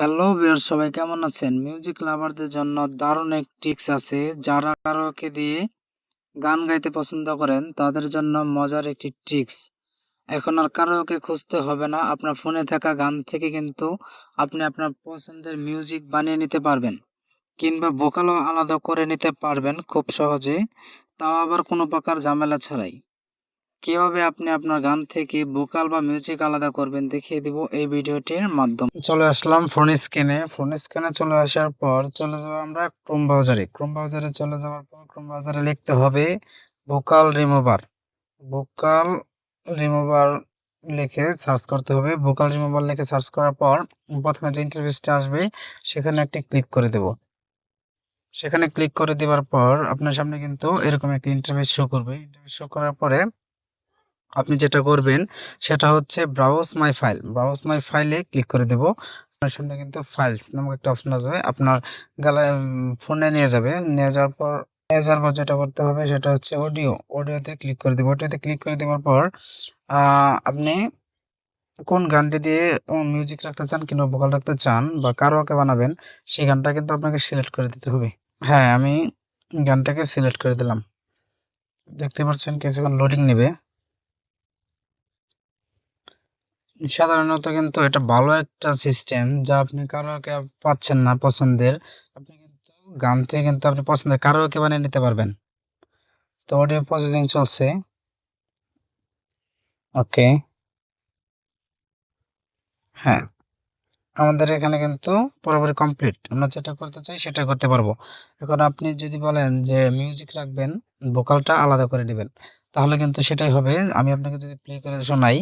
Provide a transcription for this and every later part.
Hello viewers, সবাই কেমন আছেন? মিউজিক লাভারদের জন্য দারুণ এক ট্রিক্স আছে। যারা কারাওকে দিয়ে গান গাইতে পছন্দ করেন তাদের জন্য মজার একটি ট্রিক্স। এখন আর কারাওকে খুঁজতে হবে না। আপনার ফোনে থাকা গান থেকে কিন্তু আপনি আপনার পছন্দের মিউজিক বানিয়ে নিতে পারবেন, কিংবা ভোকালও আলাদা করে নিতে পারবেন খুব সহজে, তাও আবার কোনো প্রকার ঝামেলা ছাড়াই। কিভাবে আপনি আপনার গান থেকে ভোকাল বা মিউজিক আলাদা করবেন দেখিয়ে দিব এই ভিডিওটির মাধ্যমে। চলে আসলাম ফোন স্ক্রিনে চলে আসার পর চলে যাব আমরা ক্রোম ব্রাউজারে চলে যাওয়ার পর ক্রোম ব্রাউজারে লিখতে হবে ভোকাল রিমুভার লিখে সার্চ করতে হবে। ভোকাল রিমুভার লিখে সার্চ করার পর প্রথমে যে ইন্টারফেসটা আসবে সেখানে একটি ক্লিক করে দেব। সেখানে ক্লিক করে দেওয়ার পর আপনার সামনে কিন্তু এরকম একটা ইন্টারফেস শো করবে। ইন্টারফেস শো করার পরে আপনি যেটা করবেন সেটা হচ্ছে ব্রাউজ মাই ফাইলে ক্লিক করে দেব। আপনার সামনে কিন্তু ফাইলস নামক একটা অপশন আসবে, আপনার ফোনে নিয়ে যাওয়ার পর যেটা করতে হবে সেটা হচ্ছে অডিওতে ক্লিক করে দেব। অডিওতে ক্লিক করে দেওয়ার পর আপনি কোন গানটি দিয়ে মিউজিক রাখতে চান কিংবা ভোকাল রাখতে চান বা কারাওকে বানাবেন সেই গানটা কিন্তু আপনাকে সিলেক্ট করে দিতে হবে। হ্যাঁ, আমি গানটাকে সিলেক্ট করে দিলাম। দেখতে পাচ্ছেন কিছুক্ষণ লোডিং নেবে। সাধারণত কিন্তু এটা ভালো একটা সিস্টেম, যা আপনি কারাওকে পাচ্ছেন না পছন্দের, আপনি কিন্তু গান থেকে কিন্তু আপনি পছন্দের কারাওকে বানিয়ে নিতে পারবেন। তো অডিও প্রসেসিং চলছে। ওকে, হ্যাঁ, আমাদের এখানে কিন্তু পুরোপুরি কমপ্লিট। আমরা যেটা করতে চাই সেটা করতে পারবো। এখন আপনি যদি বলেন যে মিউজিক রাখবেন, ভোকালটা আলাদা করে নেবেন, তাহলে কিন্তু সেটাই হবে। আমি আপনাকে যদি প্লে করে শোনাই,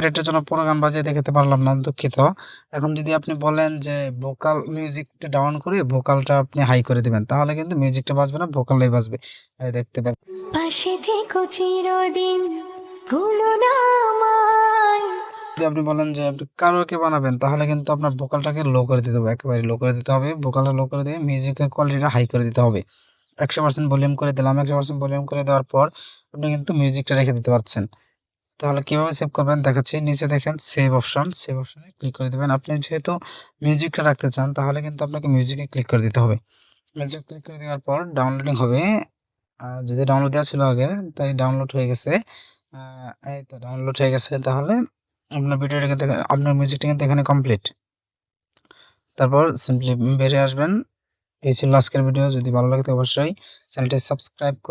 এটার জন্য পুরো গান বাজিয়ে দেখাতে পারলাম না, দুঃখিত। এখন যদি আপনি বলেন যে ভোকাল মিউজিকটা ডাউন করে ভোকালটা আপনি হাই করে দিবেন, তাহলে কিন্তু মিউজিকটা বাজবে না, ভোকালটাই বাজবে। এই দেখতে পাবেন। পাশে থেকো চিরদিন, ভুলো না আমায়। যদি আপনি বলেন যে আপনি কারাওকে বানাবেন, তাহলে কিন্তু আপনার ভোকালটাকে লো করে দিতে হবে, একেবারে লো করে দিতে হবে। ভোকালটা লো করে দিয়ে মিউজিকের কোয়ালিটিটা হাই করে দিতে হবে। 100% ভলিউম করে দিলাম। 100% ভলিউম করে দেওয়ার পর আপনি কিন্তু মিউজিকটা রেখে দিতে পারছেন। তাহলে কিভাবে সেভ করবেন দেখাচ্ছি। নিচে দেখেন সেভ অপশনে ক্লিক করে দিবেন। আপনি যেহেতু মিউজিকটা রাখতে চান, তাহলে কিন্তু আপনাকে মিউজিকে ক্লিক করে দিতে হবে। মিউজিক ক্লিক করে দেওয়ার পর ডাউনলোডিং হবে। যদি ডাউনলোড দেওয়া ছিল আগে, তাই ডাউনলোড হয়ে গেছে। এই তো ডাউনলোড হয়ে গেছে। তাহলে আপনার ভিডিওটা কিন্তু আপনার মিউজিকটা কিন্তু এখানে কমপ্লিট। তারপর সিম্পলি বেরিয়ে আসবেন। এই ছিল আজকের ভিডিও। যদি ভালো লাগে তো অবশ্যই চ্যানেলটি সাবস্ক্রাইব করে